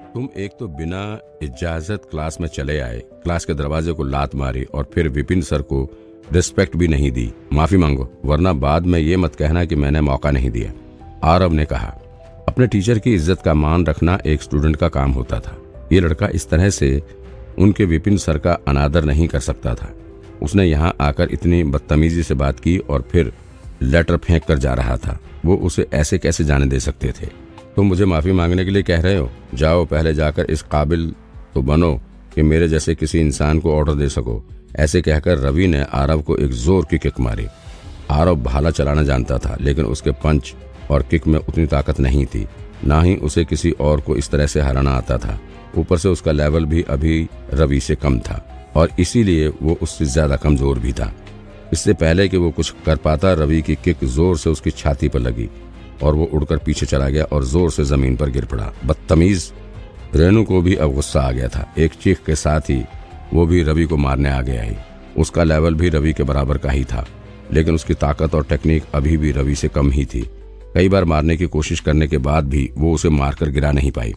तुम एक तो बिना इजाजत क्लास में चले आए, क्लास के दरवाजे को लात मारी और फिर विपिन सर को रिस्पेक्ट भी नहीं दी। माफी मांगो, वरना बाद में ये मत कहना कि मैंने मौका नहीं दिया। आरव ने कहा। अपने टीचर की इज्जत का मान रखना एक स्टूडेंट का काम होता था। ये लड़का इस तरह से उनके विपिन सर का अनादर नहीं कर सकता था। उसने यहाँ आकर इतनी बदतमीजी से बात की और फिर लेटर फेंक कर जा रहा था। वो उसे ऐसे कैसे जाने दे सकते थे? तुम मुझे माफी मांगने के लिए कह रहे हो? जाओ, पहले जाकर इस काबिल तो बनो कि मेरे जैसे किसी इंसान को ऑर्डर दे सको। ऐसे कहकर रवि ने आरव को एक जोर की किक मारी। आरव भाला चलाना जानता था, लेकिन उसके पंच और किक में उतनी ताकत नहीं थी, ना ही उसे किसी और को इस तरह से हराना आता था। ऊपर से उसका लेवल भी अभी रवि से कम था और इसीलिए वो उससे ज्यादा कमजोर भी था। इससे पहले कि वो कुछ कर पाता, रवि की किक जोर से उसकी छाती पर लगी और वो उड़कर पीछे चला गया और जोर से जमीन पर गिर पड़ा। बदतमीज! रेनू को भी अब गुस्सा आ गया था। एक चीख के साथ ही वो भी रवि को मारने आ गया ही। उसका लेवल भी रवि के बराबर का ही था, लेकिन उसकी ताकत और टेक्निक अभी भी रवि से कम ही थी। कई बार मारने की कोशिश करने के बाद भी वो उसे मारकर गिरा नहीं पाई।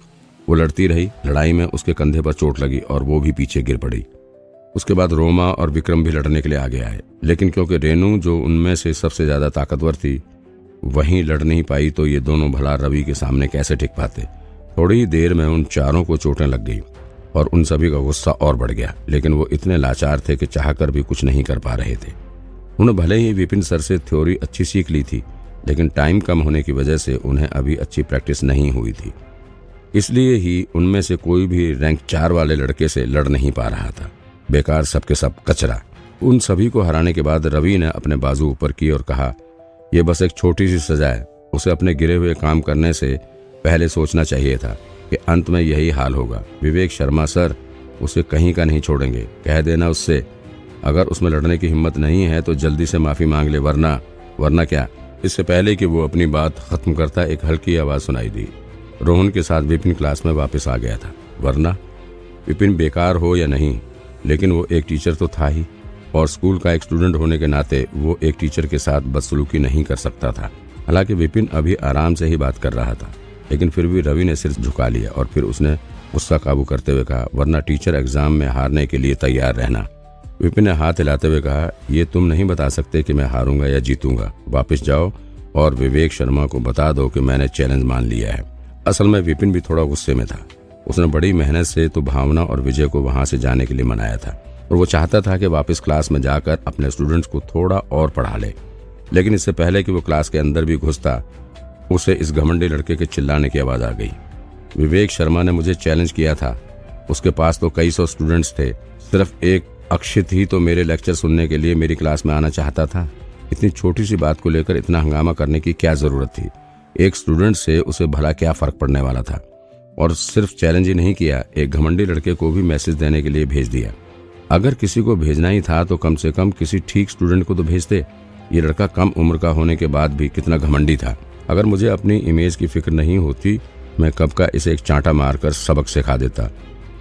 वो लड़ती रही। लड़ाई में उसके कंधे पर चोट लगी और वो भी पीछे गिर पड़ी। उसके बाद रोमा और विक्रम भी लड़ने के लिए आगे आए, लेकिन क्योंकि रेनू जो उनमें से सबसे ज्यादा ताकतवर थी वहीं लड़ नहीं पाई, तो ये दोनों भला रवि के सामने कैसे टिक पाते। थोड़ी ही देर में उन चारों को चोटें लग गई और उन सभी का गुस्सा और बढ़ गया, लेकिन वो इतने लाचार थे कि चाहकर भी कुछ नहीं कर पा रहे थे। उन्हें भले ही विपिन सर से थ्योरी अच्छी सीख ली थी, लेकिन टाइम कम होने की वजह से उन्हें अभी अच्छी प्रैक्टिस नहीं हुई थी। इसलिए ही उनमें से कोई भी रैंक 4 वाले लड़के से लड़ नहीं पा रहा था। बेकार सबके सब कचरा। उन सभी को हराने के बाद रवि ने अपने बाजू ऊपर किए और कहा, यह बस एक छोटी सी सजा है। उसे अपने गिरे हुए काम करने से पहले सोचना चाहिए था कि अंत में यही हाल होगा। विवेक शर्मा सर उसे कहीं का नहीं छोड़ेंगे। कह देना उससे, अगर उसमें लड़ने की हिम्मत नहीं है तो जल्दी से माफी मांग ले, वरना क्या। इससे पहले कि वो अपनी बात खत्म करता, एक हल्की आवाज सुनाई दी। रोहन के साथ विपिन क्लास में वापस आ गया था। वरना विपिन बेकार हो या नहीं, लेकिन वो एक टीचर तो था ही, और स्कूल का एक स्टूडेंट होने के नाते वो एक टीचर के साथ बदसलूकी नहीं कर सकता था। हालांकि विपिन अभी आराम से ही बात कर रहा था, लेकिन फिर भी रवि ने सिर झुका लिया और फिर उसने गुस्सा काबू करते हुए कहा, वरना टीचर एग्जाम में हारने के लिए तैयार रहना। विपिन ने हाथ हिलाते हुए कहा, ये तुम नहीं बता सकते कि मैं हारूंगा या जीतूंगा। वापस जाओ और विवेक शर्मा को बता दो कि मैंने चैलेंज मान लिया है। असल में विपिन भी थोड़ा गुस्से में था। उसने बड़ी मेहनत से तो भावना और विजय को वहां से जाने के लिए मनाया था और वो चाहता था कि वापस क्लास में जाकर अपने स्टूडेंट्स को थोड़ा और पढ़ा ले। लेकिन इससे पहले कि वो क्लास के अंदर भी घुसता, उसे इस घमंडी लड़के के चिल्लाने की आवाज आ गई। विवेक शर्मा ने मुझे चैलेंज किया था। उसके पास तो कई सौ स्टूडेंट्स थे, सिर्फ एक अक्षित ही तो मेरे लेक्चर सुनने के लिए मेरी क्लास में आना चाहता था। इतनी छोटी सी बात को लेकर इतना हंगामा करने की क्या जरूरत थी? एक स्टूडेंट से उसे भला क्या फर्क पड़ने वाला था? और सिर्फ चैलेंज ही नहीं किया, एक घमंडी लड़के को भी मैसेज देने के लिए भेज दिया। अगर किसी को भेजना ही था तो कम से कम किसी ठीक स्टूडेंट को तो भेजते। ये लड़का कम उम्र का होने के बाद भी कितना घमंडी था। अगर मुझे अपनी इमेज की फिक्र नहीं होती, मैं कब का इसे एक चांटा मारकर सबक सिखा देता।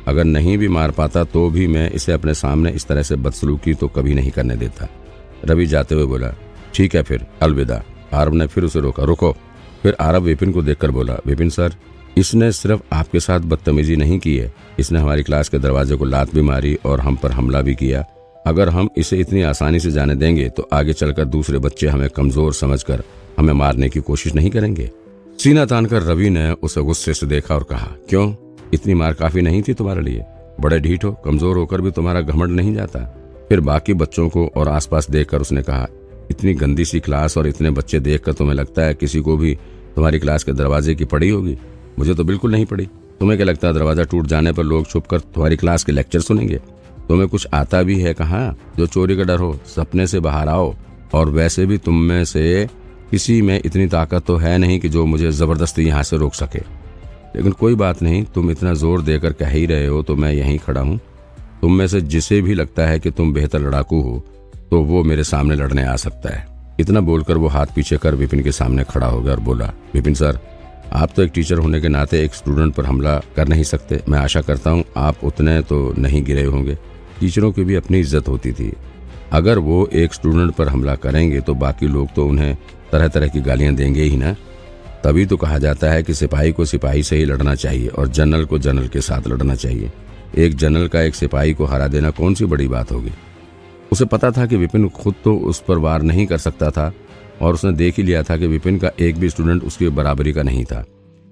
अगर नहीं भी मार पाता तो भी मैं इसे अपने सामने इस तरह से बदसलूकी तो कभी नहीं करने देता। रवि जाते हुए बोला, ठीक है फिर, अलविदा। आरव ने फिर उसे रोका। रुको। फिर आरव विपिन को देखकर बोला, विपिन सर, इसने सिर्फ आपके साथ बदतमीजी नहीं की है, इसने हमारी क्लास के दरवाजे को लात भी मारी और हम पर हमला भी किया। अगर हम इसे इतनी आसानी से जाने देंगे तो आगे चलकर दूसरे बच्चे हमें कमजोर समझकर हमें मारने की कोशिश नहीं करेंगे। सीना तानकर रवि ने उसे गुस्से से देखा और कहा, क्यों, इतनी मार काफी नहीं थी तुम्हारे लिए? बड़े ढीठ हो, कमजोर होकर भी तुम्हारा घमंड नहीं जाता। फिर बाकी बच्चों को और आसपास देखकर उसने कहा, इतनी गंदी सी क्लास और इतने बच्चे देखकर तुम्हें लगता है किसी को भी तुम्हारी क्लास के दरवाजे की पड़ी होगी? मुझे तो बिल्कुल नहीं पड़ी। तुम्हें क्या लगता है दरवाजा टूट जाने पर लोग छुपकर तुम्हारी क्लास के लेक्चर सुनेंगे? तुम्हें कुछ आता भी है कहाँ जो चोरी का डर हो? सपने से बाहर आओ। और वैसे भी तुम में से किसी में इतनी ताकत तो है नहीं कि जो मुझे जबरदस्ती यहाँ से रोक सके। लेकिन कोई बात नहीं, तुम इतना जोर देकर कह ही रहे हो तो मैं यहीं खड़ा हूँ। तुम में से जिसे भी लगता है कि तुम बेहतर लड़ाकू हो तो वो मेरे सामने लड़ने आ सकता है। इतना बोलकर वो हाथ पीछे कर विपिन के सामने खड़ा हो गया और बोला, विपिन सर, आप तो एक टीचर होने के नाते एक स्टूडेंट पर हमला कर नहीं सकते। मैं आशा करता हूँ आप उतने तो नहीं गिरे होंगे। टीचरों की भी अपनी इज्जत होती थी। अगर वो एक स्टूडेंट पर हमला करेंगे तो बाकी लोग तो उन्हें तरह तरह की गालियां देंगे ही ना। तभी तो कहा जाता है कि सिपाही को सिपाही से ही लड़ना चाहिए और जनरल को जनरल के साथ लड़ना चाहिए। एक जनरल का एक सिपाही को हरा देना कौन सी बड़ी बात होगी। उसे पता था कि विपिन खुद तो उस पर वार नहीं कर सकता था और उसने देख ही लिया था कि विपिन का एक भी स्टूडेंट उसकी बराबरी का नहीं था,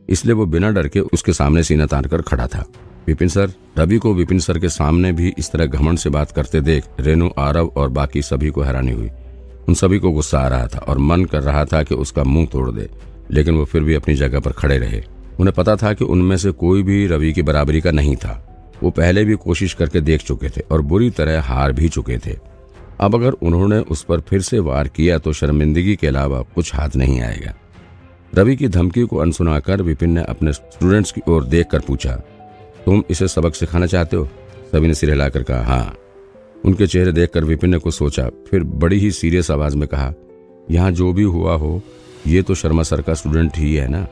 इसलिए वो बिना डर के उसके सामने सीना तान कर खड़ा था। विपिन सर। रवि को विपिन सर के सामने भी इस तरह घमंड से बात करते देख रेनू, आरव और बाकी सभी को हैरानी हुई। उन सभी को गुस्सा आ रहा था और मन कर रहा था कि उसका मुंह तोड़ दे, लेकिन वो फिर भी अपनी जगह पर खड़े रहे। उन्हें पता था कि उनमें से कोई भी रवि की बराबरी का नहीं था। वो पहले भी कोशिश करके देख चुके थे और बुरी तरह हार भी चुके थे। अब अगर उन्होंने उस पर फिर से वार किया तो शर्मिंदगी के अलावा कुछ हाथ नहीं आएगा। रवि की धमकी को अनसुना कर विपिन ने अपने स्टूडेंट्स की ओर देखकर पूछा, तुम इसे सबक सिखाना चाहते हो? सभी ने सिर हिलाकर कहा हाँ। उनके चेहरे देखकर विपिन ने कुछ सोचा, फिर बड़ी ही सीरियस आवाज में कहा, यहाँ जो भी हुआ हो ये तो शर्मा सर का स्टूडेंट ही है ना।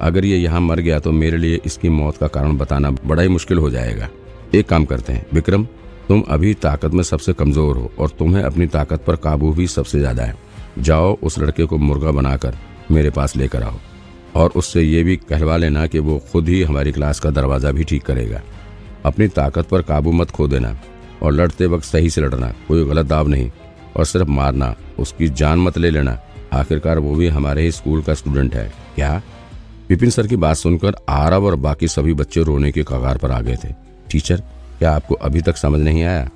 अगर ये यहाँ मर गया तो मेरे लिए इसकी मौत का कारण बताना बड़ा ही मुश्किल हो जाएगा। एक काम करते हैं विक्रम, तुम अभी ताकत में सबसे कमजोर हो और तुम्हें अपनी ताकत पर काबू भी सबसे ज्यादा है। जाओ उस लड़के को मुर्गा बनाकर मेरे पास लेकर आओ और उससे ये भी कहलवा लेना कि वो खुद ही हमारी क्लास का दरवाजा भी ठीक करेगा। अपनी ताकत पर काबू मत खो देना और लड़ते वक्त सही से लड़ना, कोई गलत दाव नहीं और सिर्फ मारना, उसकी जान मत ले लेना। आखिरकार वो भी हमारे ही स्कूल का स्टूडेंट है। क्या? विपिन सर की बात सुनकर आरव और बाकी सभी बच्चे रोने के कगार पर आ गए थे। टीचर, क्या आपको अभी तक समझ नहीं आया?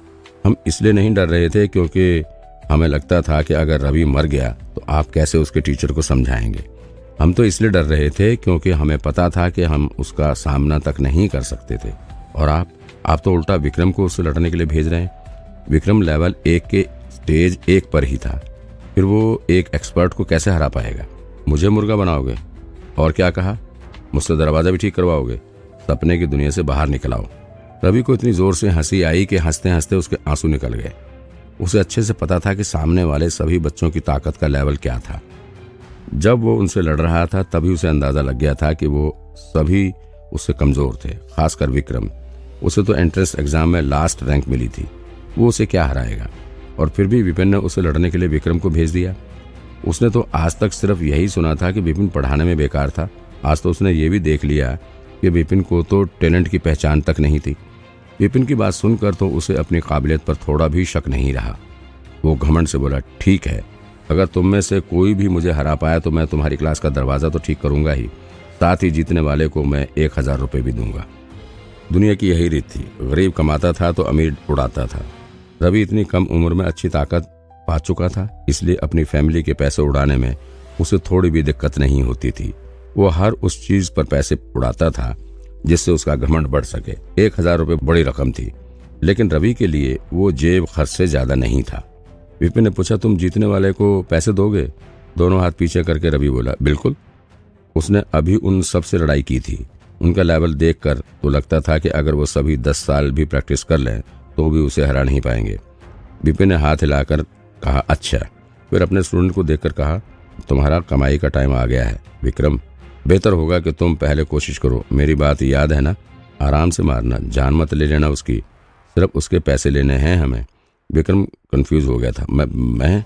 हम इसलिए नहीं डर रहे थे क्योंकि हमें लगता था कि अगर रवि मर गया तो आप कैसे उसके टीचर को समझाएंगे। हम तो इसलिए डर रहे थे क्योंकि हमें पता था कि हम उसका सामना तक नहीं कर सकते थे। और आप तो उल्टा विक्रम को उससे लड़ने के लिए भेज रहे हैं। विक्रम लेवल 1 के स्टेज 1 पर ही था, फिर वो एक एक्सपर्ट को कैसे हरा पाएगा? मुझे मुर्गा बनाओगे? और क्या कहा? मुझसे दरवाजा भी ठीक करवाओगे? सपने की दुनिया से बाहर निकल आओ। रवि को इतनी जोर से हंसी आई कि हंसते हंसते उसके आंसू निकल गए। उसे अच्छे से पता था कि सामने वाले सभी बच्चों की ताकत का लेवल क्या था। जब वो उनसे लड़ रहा था तभी उसे अंदाजा लग गया था कि वो सभी उससे कमजोर थे, खासकर विक्रम। उसे तो एंट्रेंस एग्जाम में लास्ट रैंक मिली थी, वो उसे क्या हराएगा? और फिर भी विपिन ने उसे लड़ने के लिए विक्रम को भेज दिया। उसने तो आज तक सिर्फ यही सुना था कि विपिन पढ़ाने में बेकार था। आज तो उसने ये भी देख लिया कि विपिन को तो टैलेंट की पहचान तक नहीं थी। विपिन की बात सुनकर तो उसे अपनी काबिलियत पर थोड़ा भी शक नहीं रहा। वो घमंड से बोला, ठीक है, अगर तुम में से कोई भी मुझे हरा पाया तो मैं तुम्हारी क्लास का दरवाजा तो ठीक करूंगा ही, साथ ही जीतने वाले को मैं 1000 रुपये भी दूंगा। दुनिया की यही रीत थी, गरीब कमाता था तो अमीर उड़ाता था। रवि इतनी कम उम्र में अच्छी ताकत पा चुका था, इसलिए अपनी फैमिली के पैसे उड़ाने में उसे थोड़ी भी दिक्कत नहीं होती थी। वो हर उस चीज पर पैसे उड़ाता था जिससे उसका घमंड बढ़ सके। 1000 रुपये बड़ी रकम थी, लेकिन रवि के लिए वो जेब खर्च से ज्यादा नहीं था। विपिन ने पूछा, तुम जीतने वाले को पैसे दोगे? दोनों हाथ पीछे करके रवि बोला, बिल्कुल। उसने अभी उन सब से लड़ाई की थी। उनका लेवल देखकर तो लगता था कि अगर वो सभी 10 साल भी प्रैक्टिस कर लें तो भी उसे हरा नहीं पाएंगे। विपिन ने हाथ हिलाकर कहा, अच्छा। फिर अपने स्टूडेंट को देखकर कहा, तुम्हारा कमाई का टाइम आ गया है विक्रम, बेहतर होगा कि तुम पहले कोशिश करो। मेरी बात याद है ना? आराम से मारना, जान मत ले लेना उसकी, सिर्फ उसके पैसे लेने हैं हमें। विक्रम कंफ्यूज हो गया था। मैं